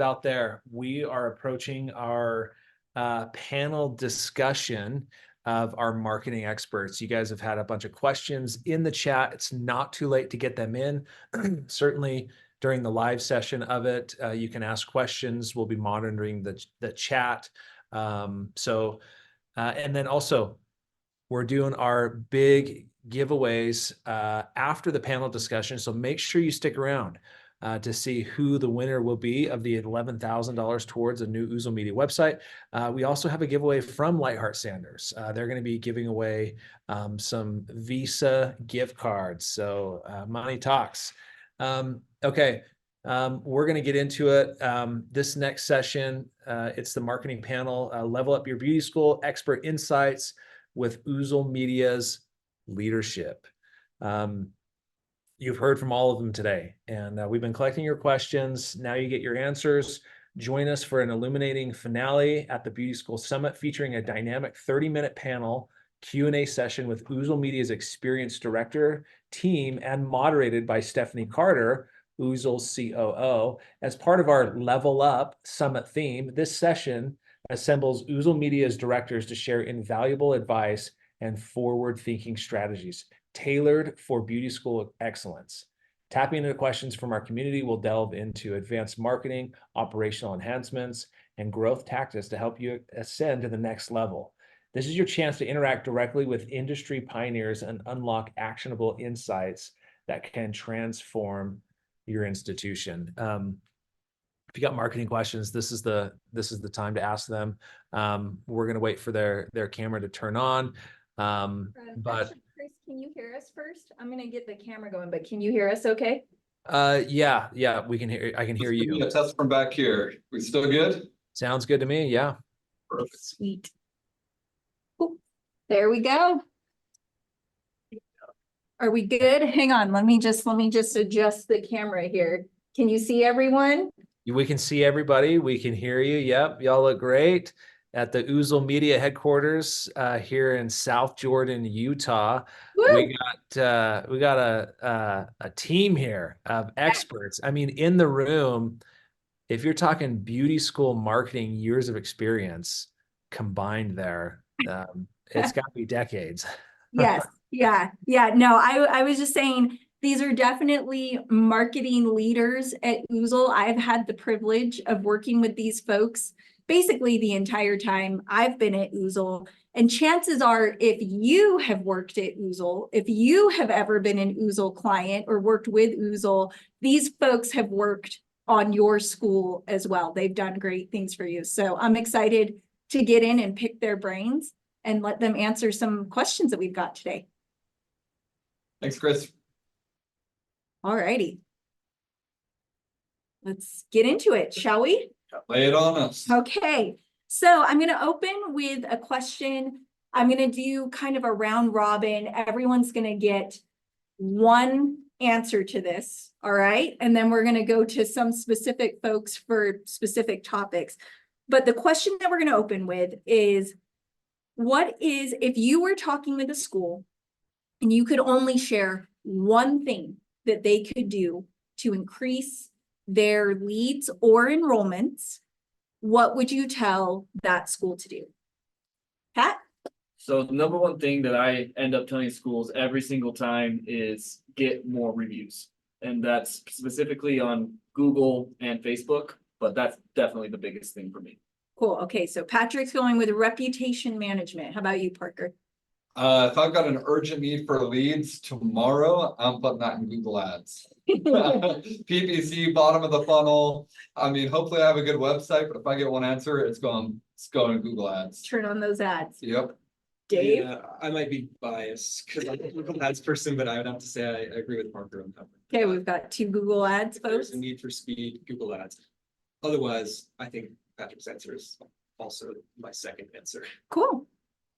out there, we are approaching our panel discussion of our marketing experts. You guys have had a bunch of questions in the chat. It's not too late to get them in. Certainly during the live session of it, you can ask questions. We'll be monitoring the chat. And then also, we're doing our big giveaways after the panel discussion. So make sure you stick around to see who the winner will be of the $11,000 towards a new Oozle Media website. We also have a giveaway from Lightheart Sanders. They're going to be giving away some Visa gift cards. So money talks. Okay. We're going to get into it. This next session, it's the marketing panel, Level Up Your Beauty School, Expert Insights with Oozle Media's leadership. You've heard from all of them today, and we've been collecting your questions. Now you get your answers. Join us for an illuminating finale at the Beauty School Summit featuring a dynamic 30-minute panel Q&A session with Oozle Media's experienced director, team, and moderated by Stephanie Carter, Oozle's COO. As part of our Level Up Summit theme, this session assembles Oozle Media's directors to share invaluable advice and forward-thinking strategies tailored for beauty school excellence. Tapping into questions from our community, we'll delve into advanced marketing, operational enhancements, and growth tactics to help you ascend to the next level. This is your chance to interact directly with industry pioneers and unlock actionable insights that can transform your institution. If you got marketing questions, this is the time to ask them. We're going to wait for their camera to turn on. Actually, Chris, can you hear us first? I'm going to get the camera going, but can you hear us okay? Yeah, we can hear. I can hear you. A test from back here. We still good? Sounds good to me. Yeah. Perfect. Sweet. Ooh, there we go. Are we good? Hang on. Let me just adjust the camera here. Can you see everyone? We can see everybody. We can hear you. Yep. Y'all look great at the Oozle Media headquarters here in South Jordan, Utah. Woo! We got a team here of experts. I mean, in the room, if you're talking beauty school marketing years of experience combined there, it's got to be decades. Yes. Yeah. No, I was just saying, these are definitely marketing leaders at Oozle. I've had the privilege of working with these folks basically the entire time I've been at Oozle. And chances are, if you have worked at Oozle, if you have ever been an Oozle client or worked with Oozle, these folks have worked on your school as well. They've done great things for you. So I'm excited to get in and pick their brains and let them answer some questions that we've got today. Thanks, Chris. All righty. Let's get into it, shall we? Lay it on us. Okay, so I'm going to open with a question. I'm going to do kind of a round robin. Everyone's going to get one answer to this, all right? And then we're going to go to some specific folks for specific topics. But the question that we're going to open with is, if you were talking with a school and you could only share one thing that they could do to increase their leads or enrollments, what would you tell that school to do? Pat? So the number one thing that I end up telling schools every single time is get more reviews. And that's specifically on Google and Facebook, but that's definitely the biggest thing for me. Cool. Okay, so Patrick's going with reputation management. How about you, Parker? If I've got an urgent need for leads tomorrow, I'm putting that in Google Ads. PPC, bottom of the funnel. I mean, hopefully I have a good website, but if I get one answer, it's going to Google Ads. Turn on those ads. Yep. Dave? Yeah, I might be biased because I'm a Google Ads person, but I would have to say I agree with Parker on that one. Okay, we've got 2 Google Ads, If there's folks. a need for speed, Google Ads. Otherwise, I think Patrick's answer is also my second answer. Cool.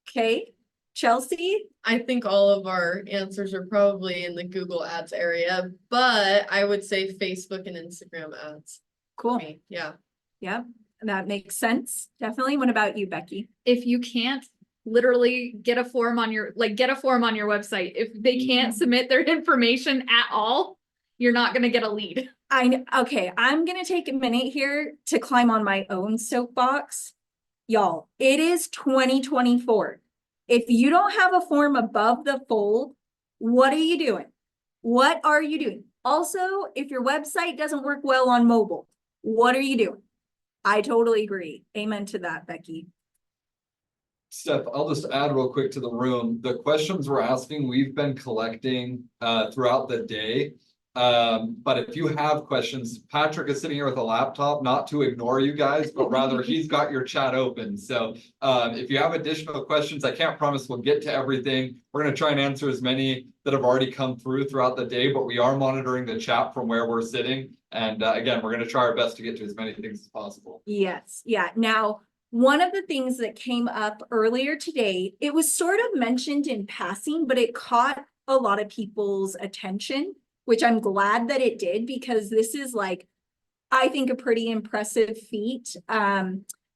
Okay, Chelsea? I think all of our answers are probably in the Google Ads area, but I would say Facebook and Instagram ads. Cool. Me. Yeah. Yep, that makes sense. Definitely. What about you, Becky? If you can't literally get a form on your website, if they can't submit their information at all, you're not going to get a lead. Okay, I'm gonna take a minute here to climb on my own soapbox. Y'all, it is 2024. If you don't have a form above the fold, what are you doing? What are you doing? Also, if your website doesn't work well on mobile, what are you doing? I totally agree. Amen to that, Becky. Steph, I'll just add real quick to the room. The questions we're asking, we've been collecting throughout the day. But if you have questions, Patrick is sitting here with a laptop, not to ignore you guys, but rather he's got your chat open. So if you have additional questions, I can't promise we'll get to everything. We're going to try and answer as many that have already come through throughout the day, but we are monitoring the chat from where we're sitting. And again, we're going to try our best to get to as many things as possible. Yes, yeah. Now, one of the things that came up earlier today, it was sort of mentioned in passing, but it caught a lot of people's attention, which I'm glad that it did, because this is like, I think, a pretty impressive feat.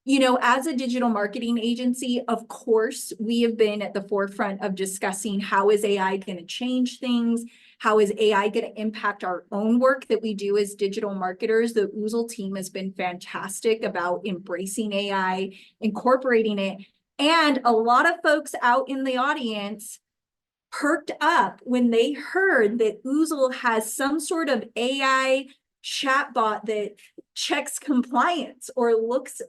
You know, as a digital marketing agency, of course, we have been at the forefront of discussing how is AI going to change things? How is AI going to impact our own work that we do as digital marketers? The Oozle team has been fantastic about embracing AI, incorporating it. And a lot of folks out in the audience perked up when they heard that Oozle has some sort of AI chatbot that checks compliance or looks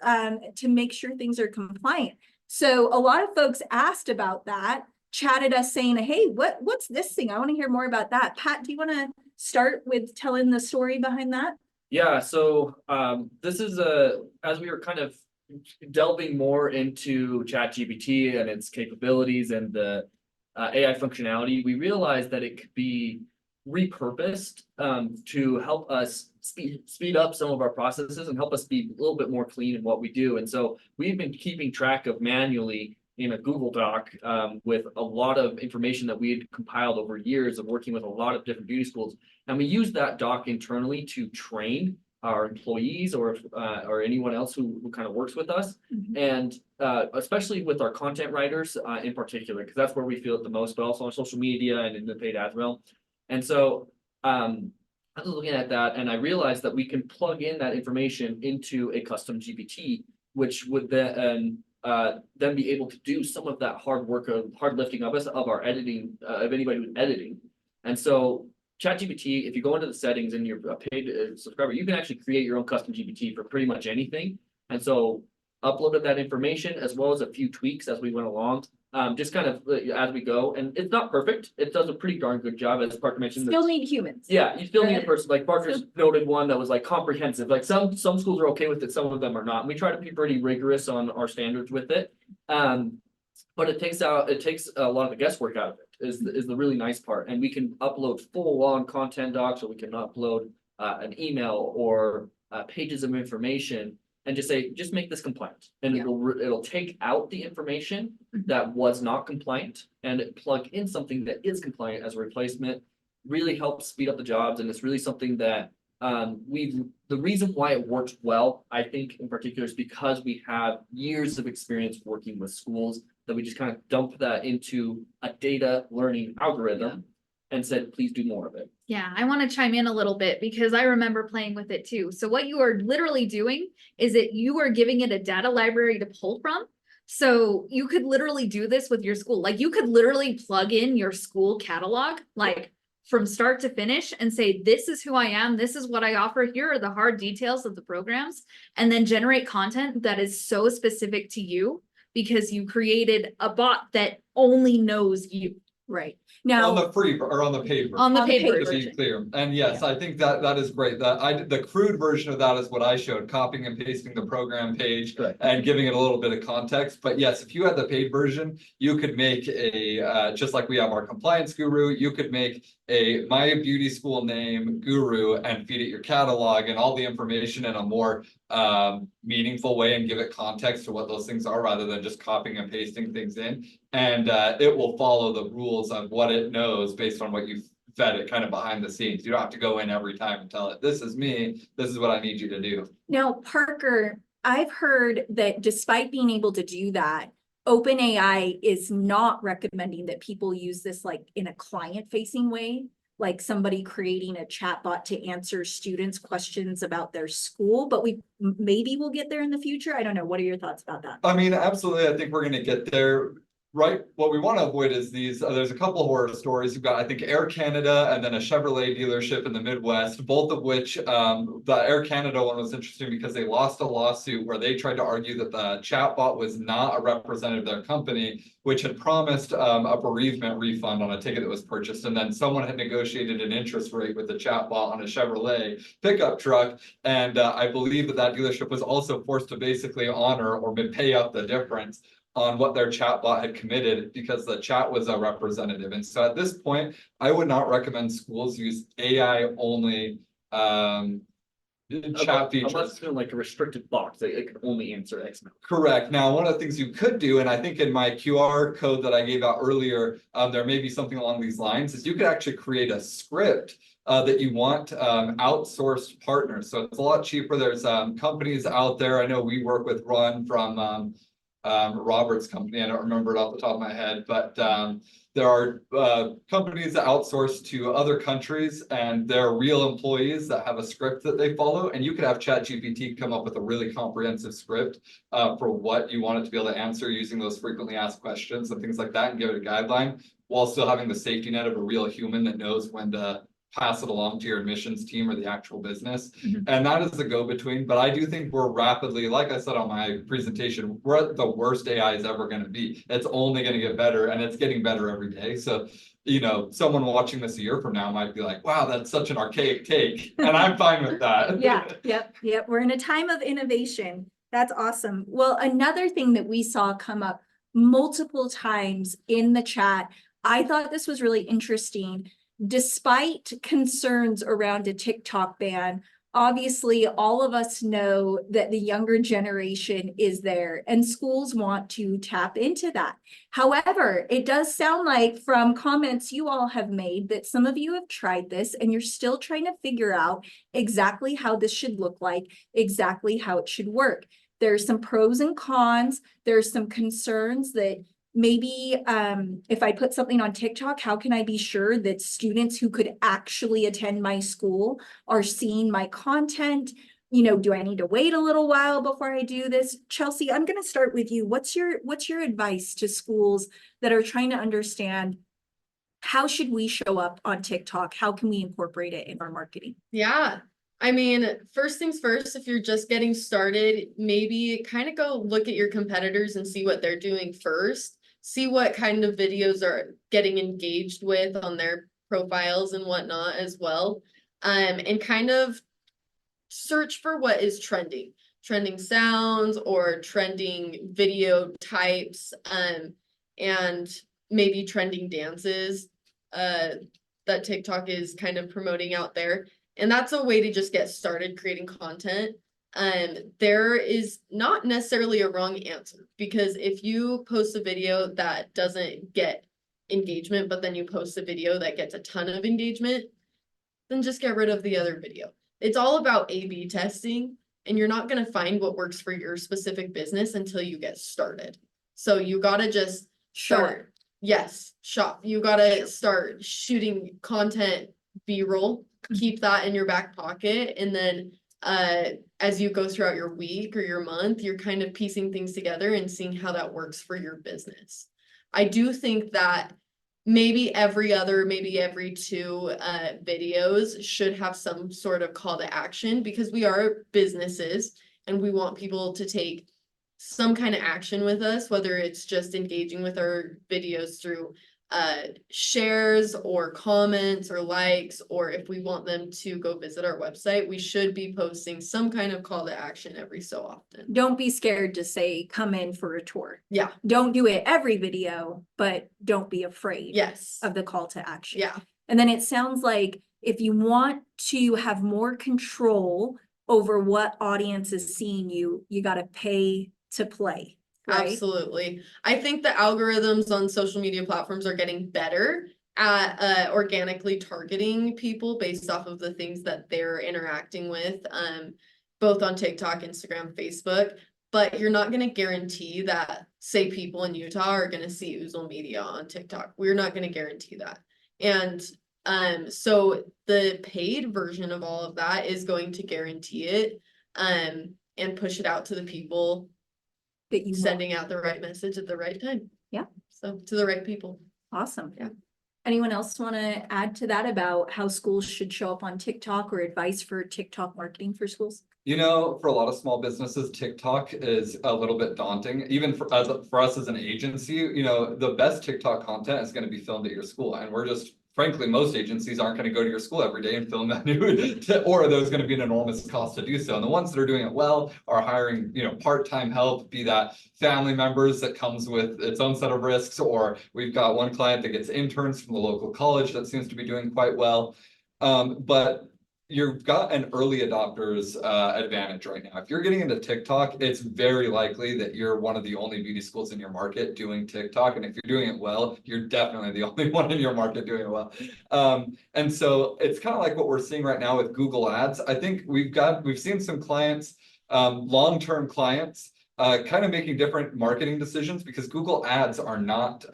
to make sure things are compliant. So a lot of folks asked about that, chatted us saying, hey, what's this thing? I want to hear more about that. Pat, do you want to start with telling the story behind that? Yeah, so this is as we were kind of delving more into ChatGPT and its capabilities and the AI functionality, we realized that it could be repurposed to help us speed up some of our processes and help us be a little bit more clean in what we do. And so we've been keeping track of manually in a Google Doc with a lot of information that we had compiled over years of working with a lot of different beauty schools. And we use that doc internally to train our employees or anyone else who kind of works with us. Mm-hmm. And especially with our content writers in particular, because that's where we feel it the most, but also on social media and in the paid ads realm. And so I was looking at that and I realized that we can plug in that information into a custom GPT, which would then be able to do some of that hard work of hard lifting of us of our editing of anybody who's editing. And so ChatGPT, if you go into the settings and you're a paid subscriber, you can actually create your own custom GPT for pretty much anything. And so uploaded that information as well as a few tweaks as we went along, just kind of as we go. And it's not perfect. It does a pretty darn good job, as Parker mentioned. Still need humans. Yeah, you still need a person. Like Parker's noted one that was like comprehensive. Like some schools are okay with it, some of them are not. And we try to be pretty rigorous on our standards with it. But it takes a lot of the guesswork out of it is the really nice part. And we can upload full on content docs, or we can upload an email or pages of information and just say, just make this compliant. And Yeah. it'll take out the information that was not compliant and plug in something that is compliant as a replacement. Really helps speed up the jobs. And it's really something that the reason why it works well, I think in particular, is because we have years of experience working with schools that we just kind of dump that into a data learning algorithm and said, please do more of it. Yeah, I want to chime in a little bit because I remember playing with it too. So what you are literally doing is that you are giving it a data library to pull from. So you could literally do this with your school. Like you could literally plug in your school catalog, like from start to finish, and say, this is who I am. This is what I offer. Here are the hard details of the programs, and then generate content that is so specific to you because you created a bot that only knows you. Right. Now, On the free or on the paid version. On the On the paid paid To version. be clear, and yes, I think that is great. The crude version of that is what I showed, copying and pasting the program page Correct. and giving it a little bit of context. But yes, if you had the paid version, you could make a just like we have our compliance guru, you could make a my beauty school name guru and feed it your catalog and all the information in a more meaningful way and give it context to what those things are rather than just copying and pasting things in. And it will follow the rules of what it knows based on what you fed it kind of behind the scenes. You don't have to go in every time and tell it, this is me, this is what I need you to do. Now, Parker, I've heard that despite being able to do that, OpenAI is not recommending that people use this like in a client-facing way. like somebody creating a chatbot to answer students' questions about their school, but maybe we'll get there in the future. I don't know. What are your thoughts about that? I mean, absolutely, I think we're gonna get there. Right, what we want to avoid is these, there's a couple of horror stories. You've got, I think, Air Canada and then a Chevrolet dealership in the Midwest, both of which, the Air Canada one was interesting because they lost a lawsuit where they tried to argue that the chatbot was not a representative of their company, which had promised a bereavement refund on a ticket that was purchased. And then someone had negotiated an interest rate with the chatbot on a Chevrolet pickup truck. And I believe that that dealership was also forced to basically honor or pay up the difference on what their chatbot had committed because the chat was a representative. And so at this point, I would not recommend schools use AI only chat features. Unless it's like a restricted box, that it can only answer X amount. Correct. Now, one of the things you could do, and I think in my QR code that I gave out earlier, there may be something along these lines, is you could actually create a script that you want outsourced partners. So it's a lot cheaper. There's companies out there. I know we work with Ron from Robert's company. I don't remember it off the top of my head, but there are companies that outsource to other countries and they're real employees that have a script that they follow. And you could have ChatGPT come up with a really comprehensive script for what you want it to be able to answer using those frequently asked questions and things like that and give it a guideline while still having the safety net of a real human that knows when to pass it along to your admissions team or the actual business. And that is the go-between. But I do think we're rapidly, like I said on my presentation, we're at the worst AI is ever going to be. It's only going to get better and it's getting better every day. So, you know, someone watching this a year from now might be like, wow, that's such an archaic take. And I'm fine with that. Yep. We're in a time of innovation. That's awesome. Well, another thing that we saw come up multiple times in the chat, I thought this was really interesting. Despite concerns around a TikTok ban, obviously all of us know that the younger generation is there and schools want to tap into that. However, it does sound like from comments you all have made that some of you have tried this and you're still trying to figure out exactly how this should look like, exactly how it should work. There's some pros and cons. There's some concerns that maybe if I put something on TikTok, how can I be sure that students who could actually attend my school are seeing my content? You know, do I need to wait a little while before I do this? Chelsea, I'm going to start with you. What's your advice to schools that are trying to understand how should we show up on TikTok? How can we incorporate it in our marketing? Yeah. I mean, first things first, if you're just getting started, maybe kind of go look at your competitors and see what they're doing first. See what kind of videos are getting engaged with on their profiles and whatnot as well. And kind of search for what is trending sounds or trending video types, and maybe trending dances that TikTok is kind of promoting out there. And that's a way to just get started creating content. There is not necessarily a wrong answer, because if you post a video that doesn't get engagement, but then you post a video that gets a ton of engagement, then just get rid of the other video. It's all about A/B testing, and you're not going to find what works for your specific business until you get started. So you got to just start. Yes, shop. You got to start shooting content, B-roll, keep that in your back pocket, and then as you go throughout your week or your month, you're kind of piecing things together and seeing how that works for your business. I do think that maybe every two videos should have some sort of call to action, because we are businesses and we want people to take some kind of action with us, whether it's just engaging with our videos through shares or comments or likes, or if we want them to go visit our website, we should be posting some kind of call to action every so often. Don't be scared to say, come in for a tour. Yeah. Don't do it every video, but don't be afraid Yes. of the call to action. Yeah. And then it sounds like if you want to have more control over what audience is seeing you, you got to pay to play. Right? Absolutely. I think the algorithms on social media platforms are getting better at organically targeting people based off of the things that they're interacting with, both on TikTok, Instagram, Facebook. But you're not going to guarantee that, say, people in Utah are going to see Oozle Media on TikTok. We're not going to guarantee that. And So the paid version of all of that is going to guarantee it, and push it out to the people, That you want. sending out the right message at the right time. Yeah. So to the right people. Awesome. Yeah. Anyone else want to add to that about how schools should show up on TikTok or advice for TikTok marketing for schools? You know, for a lot of small businesses, TikTok is a little bit daunting. Even for us as an agency, you know, the best TikTok content is going to be filmed at your school. And we're just, frankly, most agencies aren't going to go to your school every day and film that new, or there's going to be an enormous cost to do so. And the ones that are doing it well are hiring, you know, part-time help, be that family members that comes with its own set of risks, or we've got one client that gets interns from the local college that seems to be doing quite well. But you've got an early adopters advantage right now. If you're getting into TikTok, it's very likely that you're one of the only beauty schools in your market doing TikTok. And if you're doing it well, you're definitely the only one in your market doing it well. And so it's kind of like what we're seeing right now with Google Ads. I think we've seen some clients, long-term clients, kind of making different marketing decisions because Google Ads are not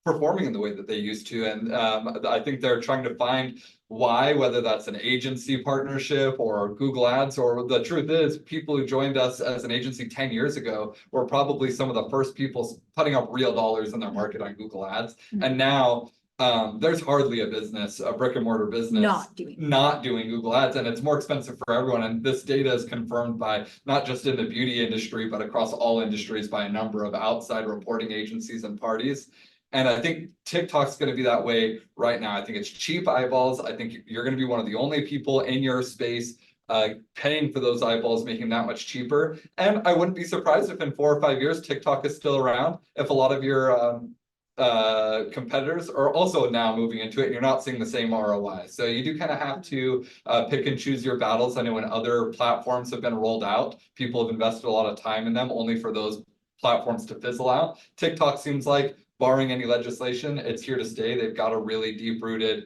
performing in the way that they used to. And I think they're trying to find why, whether that's an agency partnership or Google Ads, or the truth is people who joined us as an agency 10 years ago were probably some of the first people putting up real dollars in their market on Google Ads. And now there's hardly a business, a brick and mortar business not doing Google Ads, and it's more expensive for everyone. And this data is confirmed by not just in the beauty industry, but across all industries by a number of outside reporting agencies and parties. And I think TikTok's going to be that way right now. I think it's cheap eyeballs. I think you're going to be one of the only people in your space paying for those eyeballs, making that much cheaper. And I wouldn't be surprised if in 4 or 5 years, TikTok is still around. If a lot of your competitors are also now moving into it and you're not seeing the same ROI. So you do kind of have to pick and choose your battles. I know when other platforms have been rolled out, people have invested a lot of time in them only for those platforms to fizzle out. TikTok seems like, barring any legislation, it's here to stay. They've got a really deep-rooted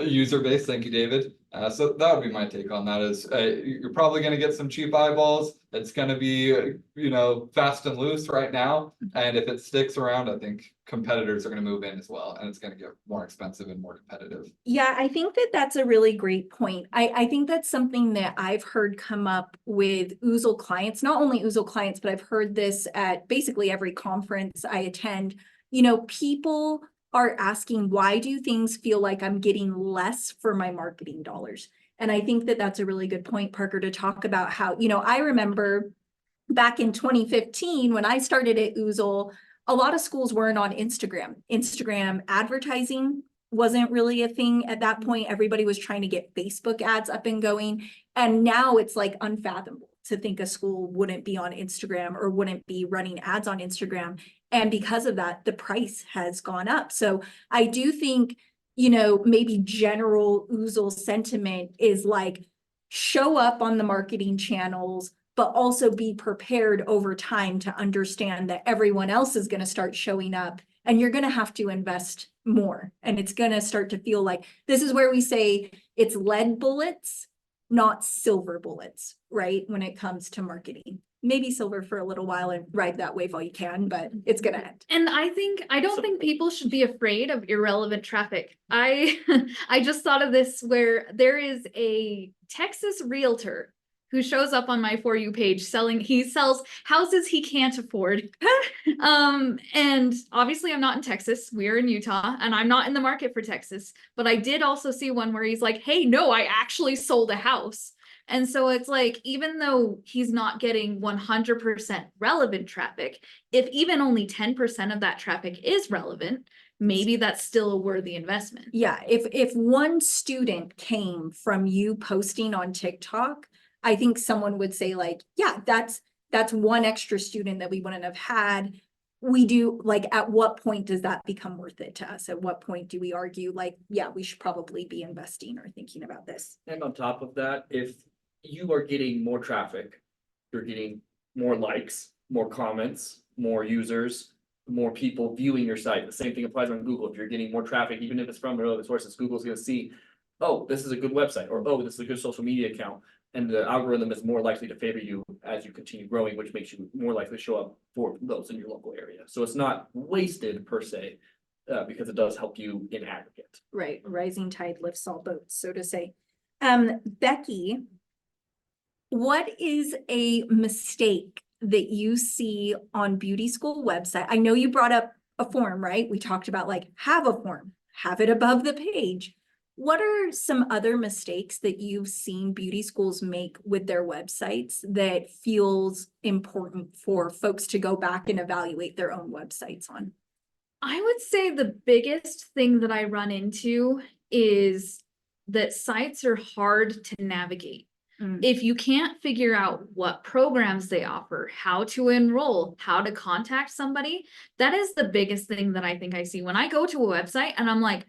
user base. Thank you, David. So that would be my take on that is you're probably going to get some cheap eyeballs. It's going to be, you know, fast and loose right now. And if it sticks around, I think competitors are going to move in as well. And it's going to get more expensive and more competitive. Yeah, I think that that's a really great point. I think that's something that I've heard come up with Oozle clients, not only Oozle clients, but I've heard this at basically every conference I attend. You know, people are asking, why do things feel like I'm getting less for my marketing dollars? And I think that that's a really good point, Parker, to talk about how, you know, I remember back in 2015, when I started at Oozle, a lot of schools weren't on Instagram. Instagram advertising wasn't really a thing at that point. Everybody was trying to get Facebook ads up and going. And now it's like unfathomable to think a school wouldn't be on Instagram or wouldn't be running ads on Instagram. And because of that, the price has gone up. So I do think, you know, maybe general Oozle sentiment is like, show up on the marketing channels, but also be prepared over time to understand that everyone else is going to start showing up and you're going to have to invest more. And it's going to start to feel like this is where we say it's lead bullets, not silver bullets, right? When it comes to marketing. Maybe silver for a little while and ride that wave while you can, but it's going to end. And I don't think people should be afraid of irrelevant traffic. I just thought of this where there is a Texas realtor who shows up on my For You page he sells houses he can't afford. And obviously I'm not in Texas, we're in Utah, and I'm not in the market for Texas, but I did also see one where he's like, hey, no, I actually sold a house. And so it's like, even though he's not getting 100% relevant traffic, if even only 10% of that traffic is relevant, maybe that's still a worthy investment. Yeah, if one student came from you posting on TikTok, I think someone would say like, yeah, that's one extra student that we wouldn't have had. We do, like, at what point does that become worth it to us? At what point do we argue like, yeah, we should probably be investing or thinking about this? And on top of that, if you are getting more traffic, you're getting more likes, more comments, more users, more people viewing your site. The same thing applies on Google. If you're getting more traffic, even if it's from relevant sources, Google's going to see, oh, this is a good website, or oh, this is a good social media account. And the algorithm is more likely to favor you as you continue growing, which makes you more likely to show up for those in your local area. So it's not wasted per se. because it does help you in aggregate. Right, rising tide lifts all boats, so to say. Becky, what is a mistake that you see on beauty school website? I know you brought up a form, right? We talked about like, have a form, have it above the page. What are some other mistakes that you've seen beauty schools make with their websites that feels important for folks to go back and evaluate their own websites on? I would say the biggest thing that I run into is that sites are hard to navigate. If you can't figure out what programs they offer, how to enroll, how to contact somebody, that is the biggest thing that I think I see when I go to a website and I'm like,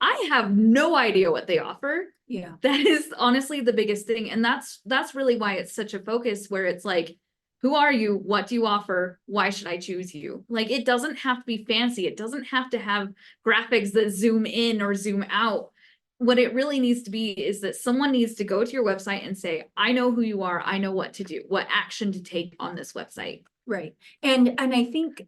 I have no idea what they offer. Yeah. That is honestly the biggest thing. And that's really why it's such a focus, where it's like, who are you? What do you offer? Why should I choose you? Like, it doesn't have to be fancy. It doesn't have to have graphics that zoom in or zoom out. What it really needs to be is that someone needs to go to your website and say, I know who you are. I know what to do, what action to take on this website. Right. And I think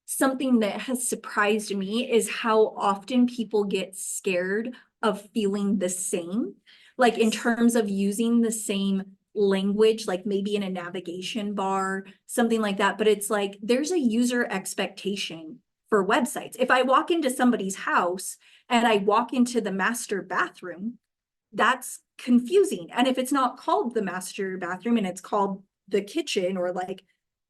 something that has surprised me is how often people get scared of feeling the same, like in terms of using the same language, like maybe in a navigation bar, something like that. But it's like, there's a user expectation for websites. If I walk into somebody's house and I walk into the master bathroom, that's confusing. And if it's not called the master bathroom and it's called the kitchen or like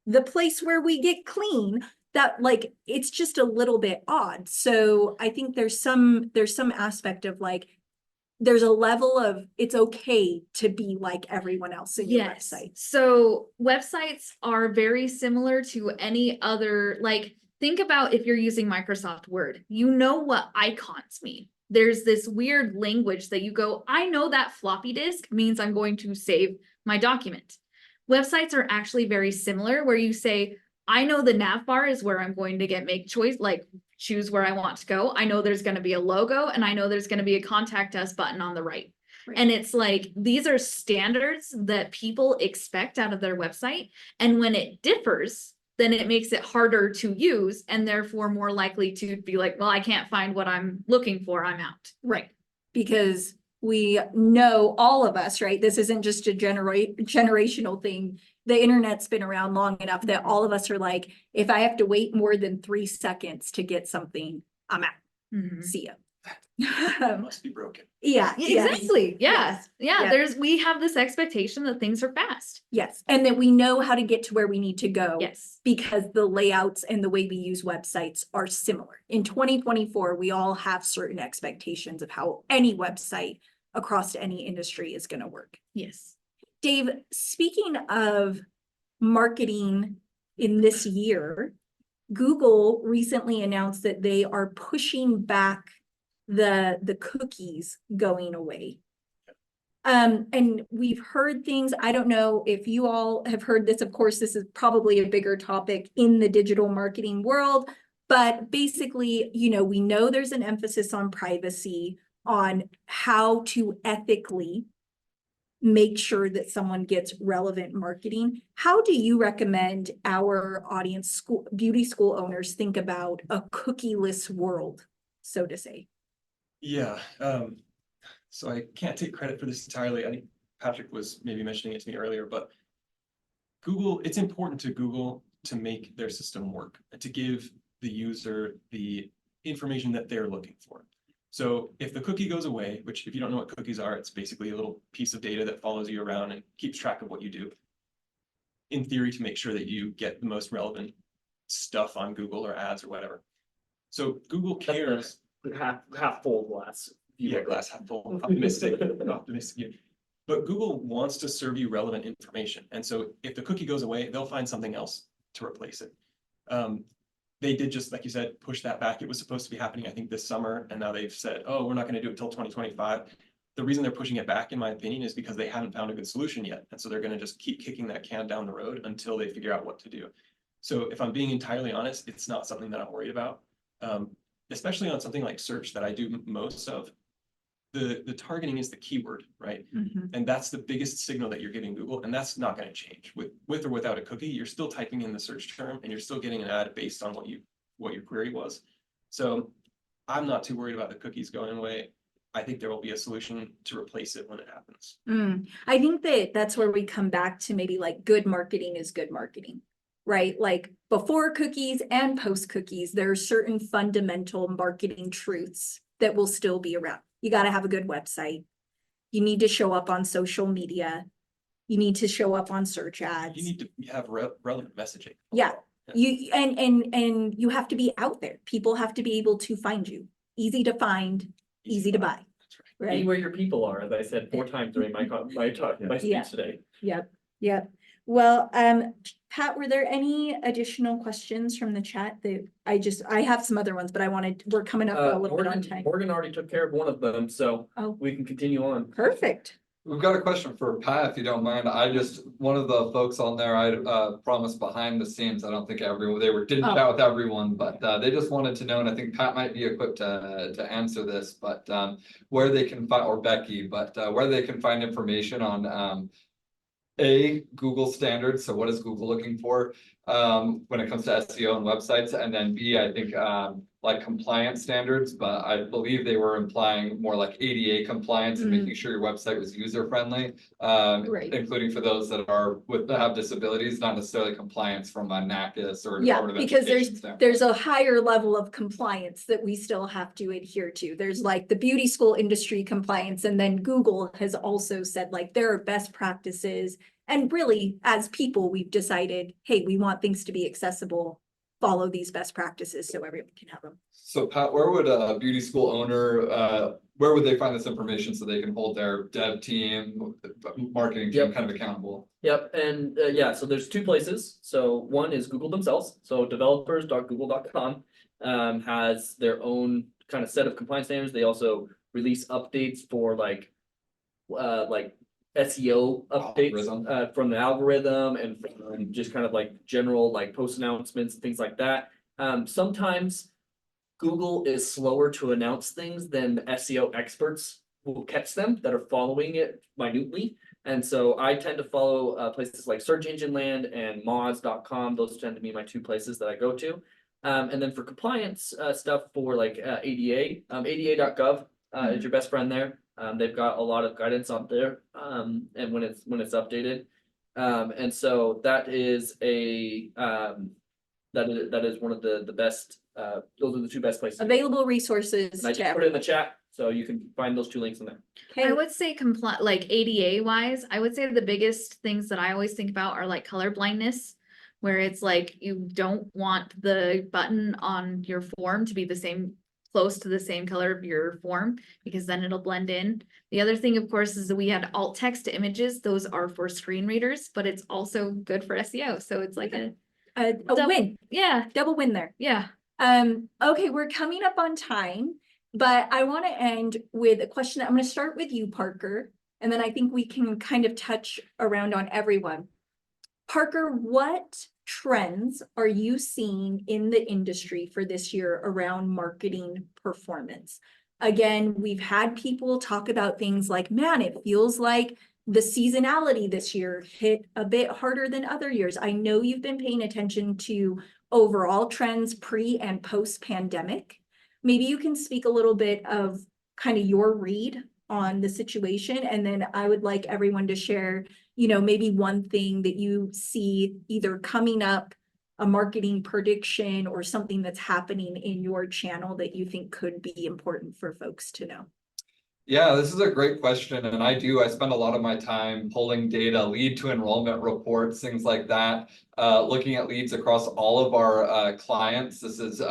the place where we get clean, that like, it's just a little bit odd. So I think there's some aspect of like, there's a level of it's okay to be like everyone else in your website. So websites are very similar to any other, like, think about if you're using Microsoft Word, you know what icons mean. There's this weird language that you go, I know that floppy disk means I'm going to save my document. Websites are actually very similar, where you say, I know the nav bar is where I'm going to make choice, like choose where I want to go. I know there's going to be a logo and I know there's going to be a contact us button on the right. Right. And it's like, these are standards that people expect out of their website. And when it differs, then it makes it harder to use and therefore more likely to be like, well, I can't find what I'm looking for. I'm out. Right. Because we know, all of us, right? This isn't just a generational thing. The internet's been around long enough that all of us are like, if I have to wait more than 3 seconds to get something, I'm out. See ya. Must be broken. Yeah, Exactly. Yes. Yeah. Yes. We have this expectation that things are fast. Yes. And that we know how to get to where we need to go. Yes. Because the layouts and the way we use websites are similar. In 2024, we all have certain expectations of how any website across any industry is going to work. Yes. Dave, speaking of marketing in this year, Google recently announced that they are pushing back the cookies going away. And we've heard things, I don't know if you all have heard this, of course, this is probably a bigger topic in the digital marketing world, but basically, you know, we know there's an emphasis on privacy, on how to ethically make sure that someone gets relevant marketing. How do you recommend our audience, beauty school owners think about a cookieless world, so to say? Yeah, so I can't take credit for this entirely. I think Patrick was maybe mentioning it to me earlier, but Google, it's important to Google to make their system work and to give the user the information that they're looking for. So if the cookie goes away, which if you don't know what cookies are, it's basically a little piece of data that follows you around and keeps track of what you do, in theory, to make sure that you get the most relevant stuff on Google or ads or whatever. So Google cares. Half full glass. Yeah, glass half full, optimistic, optimistic. But Google wants to serve you relevant information. And so if the cookie goes away, they'll find something else to replace it. They did, just like you said, push that back. It was supposed to be happening, I think, this summer. And now they've said, oh, we're not going to do it until 2025. The reason they're pushing it back, in my opinion, is because they haven't found a good solution yet. And so they're going to just keep kicking that can down the road until they figure out what to do. So if I'm being entirely honest, it's not something that I'm worried about. Especially on something like search that I do most of. The targeting is the keyword, right? And that's the biggest signal that you're giving Google, and that's not going to change with or without a cookie. You're still typing in the search term, and you're still getting an ad based on what your query was. So I'm not too worried about the cookies going away. I think there will be a solution to replace it when it happens. I think that that's where we come back to maybe like good marketing is good marketing, right? Like before cookies and post cookies, there are certain fundamental marketing truths that will still be around. You got to have a good website. You need to show up on social media. You need to show up on search ads. You need to have relevant messaging. Yeah. And you have to be out there. People have to be able to find you. Easy to find, easy to buy, That's Be right? where your people are, as I said 4 times during my Yeah. speech today. Yep. Well, Pat, were there any additional questions from the chat that I have some other ones, but we're coming up a little bit on time. Morgan already took care of one of them, so Oh. we can continue on. Perfect. We've got a question for Pat, if you don't mind. One of the folks on there, I promised behind the scenes, I don't think didn't Oh. chat with everyone, but they just wanted to know, and I think Pat might be equipped to answer this, but where they can find, or Becky, but where they can find information on Google standards. So what is Google looking for when it comes to SEO and websites? And then B, I think like compliance standards, but I believe they were implying more like ADA compliance and making sure your website was user friendly, Right. including for those that have disabilities, not necessarily compliance from a NACIS or Yeah, Department of because Education standpoint. there's a higher level of compliance that we still have to adhere to. There's like the beauty school industry compliance, and then Google has also said like there are best practices. And really, as people, we've decided, hey, we want things to be accessible, follow these best practices so everyone can have them. So Pat, where would a beauty school owner, where would they find this information so they can hold their dev team, marketing team Yep. kind of accountable? Yep, and yeah, so there's 2 places. So one is Google themselves. So developers.google.com has their own kind of set of compliance standards. They also release updates for like SEO updates from the algorithm and from just kind of like general like post announcements, things like that. Sometimes Google is slower to announce things than the SEO experts will catch them that are following it minutely. And so I tend to follow places like Search Engine Land and moz.com. Those tend to be my 2 places that I go to. And then for compliance stuff for like ADA, ada.gov is your best friend there. They've got a lot of guidance on there, and when it's updated, and so that is that is one of the best. Those are the 2 best places. Available resources. And I just put it in the chat, so you can find those 2 links in there. Okay. I would say like ADA wise, I would say the biggest things that I always think about are like color blindness, where it's like you don't want the button on your form to be close to the same color of your form, because then it'll blend in. The other thing, of course, is that we had alt text to images. Those are for screen readers, but it's also good for SEO. So it's like a win. Yeah. Double win there. Yeah. Okay, we're coming up on time, but I want to end with a question. I'm going to start with you, Parker, and then I think we can kind of touch around on everyone. Parker, what trends are you seeing in the industry for this year around marketing performance? Again, we've had people talk about things like, man, it feels like the seasonality this year hit a bit harder than other years. I know you've been paying attention to overall trends pre and post pandemic. Maybe you can speak a little bit of kind of your read on the situation. And then I would like everyone to share, maybe one thing that you see either coming up, a marketing prediction, or something that's happening in your channel that you think could be important for folks to know. Yeah, this is a great question. And I spend a lot of my time pulling data, lead to enrollment reports, things like that, looking at leads across all of our clients. This is,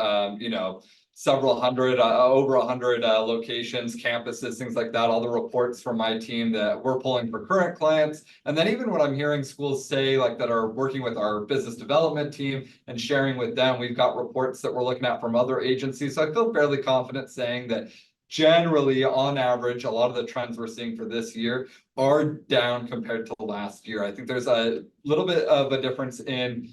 several hundred, over 100 locations, campuses, things like that, all the reports from my team that we're pulling for current clients. And then even what I'm hearing schools say, like that are working with our business development team and sharing with them, we've got reports that we're looking at from other agencies. So I feel fairly confident saying that generally, on average, a lot of the trends we're seeing for this year are down compared to last year. I think there's a little bit of a difference in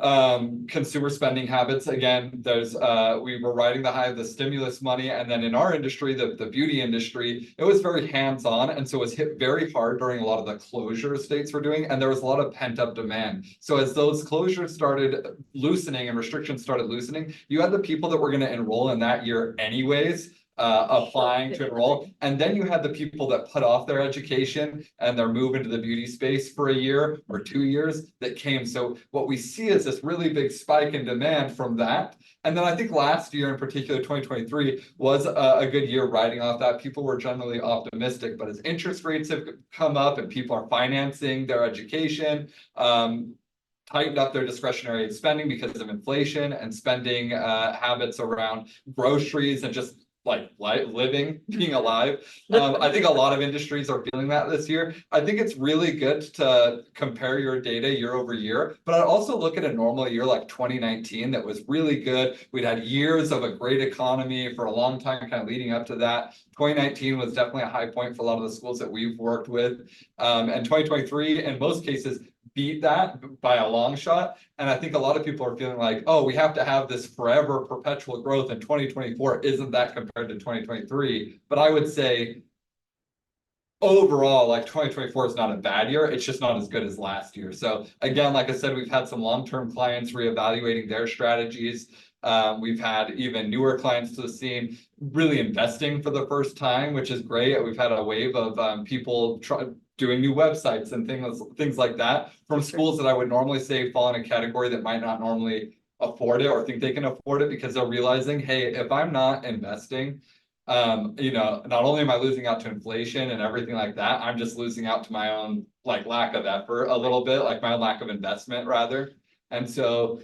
consumer spending habits. Again, there's we were riding the high of the stimulus money, and then in our industry, the beauty industry, it was very hands-on, and so it was hit very hard during a lot of the closure states were doing, and there was a lot of pent-up demand. So as those closures started loosening and restrictions started loosening, you had the people that were going to enroll in that year anyways, applying to enroll. And then you had the people that put off their education and they're moving to the beauty space for a year or 2 years that came. So what we see is this really big spike in demand from that. And then I think last year in particular, 2023 was a good year riding off that. People were generally optimistic, but as interest rates have come up and people are financing their education, tightened up their discretionary spending because of inflation and spending habits around groceries and just like living, being alive. I think a lot of industries are feeling that this year. I think it's really good to compare your data year over year, but I'd also look at a normal year like 2019 that was really good. We'd had years of a great economy for a long time kind of leading up to that. 2019 was definitely a high point for a lot of the schools that we've worked with. And 2023, in most cases, beat that by a long shot. And I think a lot of people are feeling like, oh, we have to have this forever perpetual growth, and 2024 isn't that compared to 2023. But I would say overall, like 2024 is not a bad year. It's just not as good as last year. So again, like I said, we've had some long-term clients reevaluating their strategies. We've had even newer clients to the scene really investing for the first time, which is great. We've had a wave of people doing new websites and things like that from schools that I would normally say fall in a category that might not normally afford it or think they can afford it, because they're realizing, hey, if I'm not investing, not only am I losing out to inflation and everything like that, I'm just losing out to my own like lack of effort a little bit, like my own lack of investment rather. And so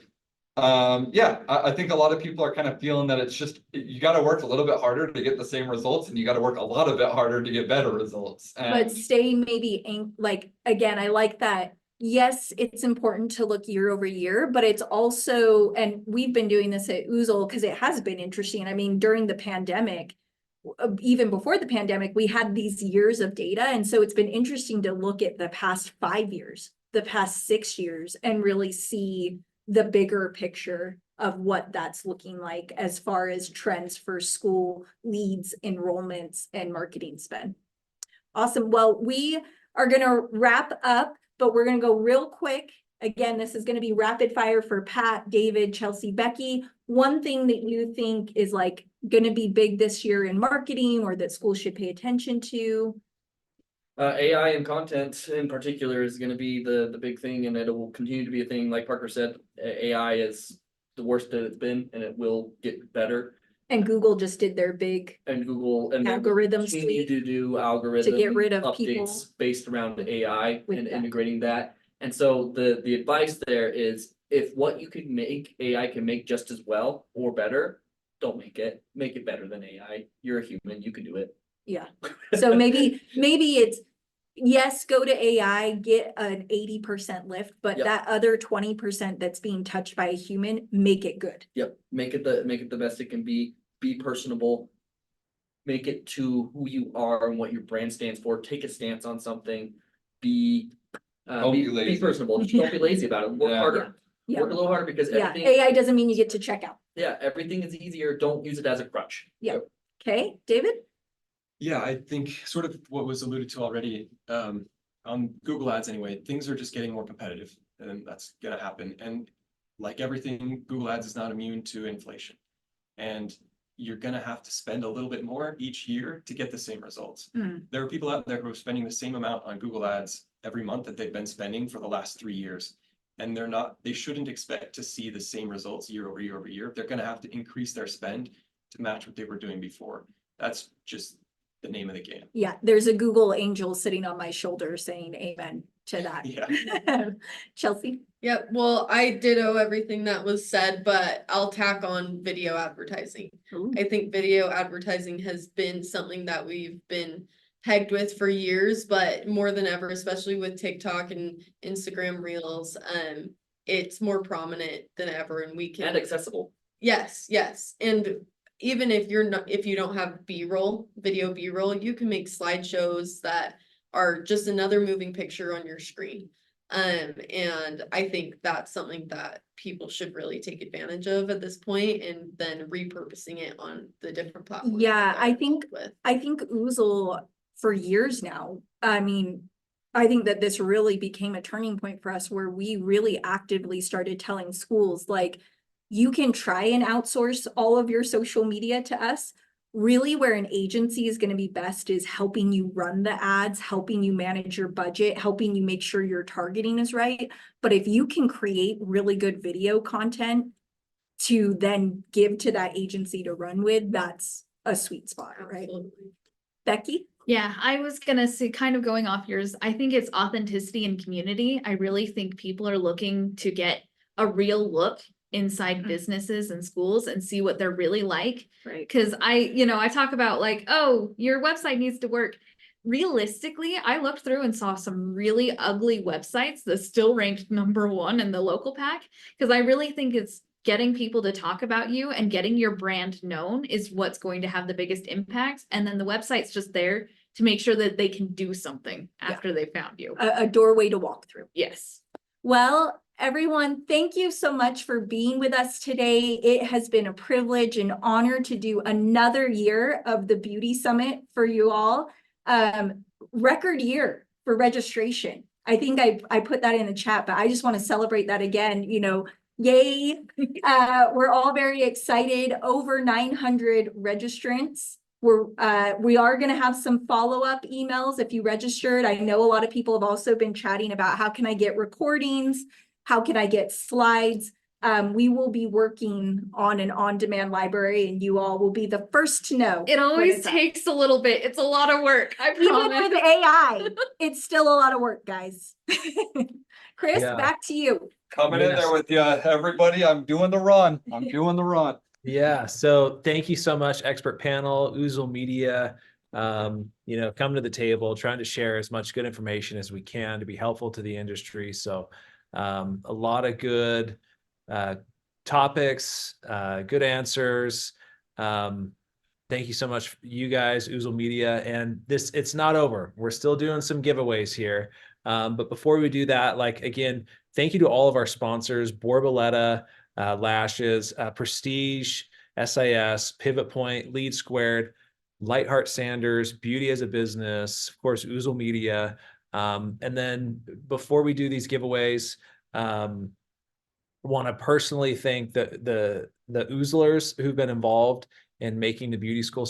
I think a lot of people are kind of feeling that it's just, you got to work a little bit harder to get the same results, and you got to work a lot of bit harder to get better results. But stay maybe like, again, I like that. Yes, it's important to look year over year, but it's also, and we've been doing this at Oozle because it has been interesting. I mean, during the pandemic, even before the pandemic, we had these years of data. And so it's been interesting to look at the past 5 years, the past 6 years, and really see the bigger picture of what that's looking like as far as trends for school leads, enrollments, and marketing spend. Awesome. Well, we are going to wrap up, but we're going to go real quick. Again, this is going to be rapid fire for Pat, David, Chelsea, Becky. One thing that you think is like going to be big this year in marketing, or that schools should pay attention to? AI and content in particular is going to be the big thing, and it will continue to be a thing. Like Parker said, AI is the worst that it's been, and it will get better. And Google just did their big algorithms continue to do algorithm to get rid of updates people based around AI and that. integrating that. And so the advice there is, if what you can make, AI can make just as well or better, don't make it. Make it better than AI. You're a human, you can do it. Yeah. So maybe it's, yes, go to AI, get an 80% lift, but that other 20% that's being touched by a human, make it good. Yep. Make it the best it can be. Be personable. Make it to who you are and what your brand stands for. Take a stance on something. Be personable. Just don't be lazy about it. Work harder. Yeah. Work a little harder, because AI doesn't mean you get to check out. Yeah, everything is easier. Don't use it as a crutch. Yeah. Okay, David? Yeah, I think sort of what was alluded to already, on Google Ads anyway, things are just getting more competitive, and that's gonna happen. And like everything, Google Ads is not immune to inflation. And you're gonna have to spend a little bit more each year to get the same results. There are people out there who are spending the same amount on Google Ads every month that they've been spending for the last 3 years. And they shouldn't expect to see the same results year over year over year. They're gonna have to increase their spend to match what they were doing before. That's just the name of the game. Yeah, there's a Google angel sitting on my shoulder saying amen to that. Yeah. Chelsea? Yeah, well, I ditto everything that was said, but I'll tack on video advertising. Ooh. I think video advertising has been something that we've been pegged with for years, but more than ever, especially with TikTok and Instagram Reels, it's more prominent than ever, and we can. And accessible. Yes. And even if you don't have video B-roll, you can make slideshows that are just another moving picture on your screen. And I think that's something that people should really take advantage of at this point, and then repurposing it on the different platforms. Yeah, that I they're think- with. I think Oozle for years now, I mean, I think that this really became a turning point for us where we really actively started telling schools like, you can try and outsource all of your social media to us. Really where an agency is going to be best is helping you run the ads, helping you manage your budget, helping you make sure your targeting is right. But if you can create really good video content to then give to that agency to run with, that's a sweet spot, right? Absolutely. Becky? Yeah, I was gonna say, kind of going off yours, I think it's authenticity and community. I really think people are looking to get a real look inside Mhm. businesses and schools and see what they're really like. Right. Cause I talk about like, oh, your website needs to work. Realistically, I looked through and saw some really ugly websites that still ranked #1 in the local pack. Cause I really think it's getting people to talk about you and getting your brand known is what's going to have the biggest impact. And then the website's just there to make sure that they can do something Yeah. after they found you. A doorway to walk through. Yes. Well, everyone, thank you so much for being with us today. It has been a privilege and honor to do another year of the Beauty Summit for you all. Record year for registration. I think I put that in the chat, but I just want to celebrate that again, yay. We're all very excited, over 900 registrants. We are going to have some follow-up emails if you registered. I know a lot of people have also been chatting about how can I get recordings? How can I get slides? We will be working on an on-demand library and you all will be the first to know. It when always it's up. takes a little bit. It's a lot of work. I Even promise. with AI, it's still a lot of work, guys. Chris, Yeah. back to you. Coming in Yes. there with you, everybody. I'm doing the run. I'm doing the run. Yeah, so thank you so much, expert panel, Oozle Media, come to the table, trying to share as much good information as we can to be helpful to the industry. So a lot of good topics, good answers. Thank you so much, you guys, Oozle Media. And it's not over. We're still doing some giveaways here. But before we do that, again, thank you to all of our sponsors, Borboleta, Lashes, Prestige, SIS, Pivot Point, Lead Squared, Lightheart Sanders, Beauty as a Business, of course, Oozle Media. And then before we do these giveaways, want to personally thank the Oozlers who've been involved in making the Beauty School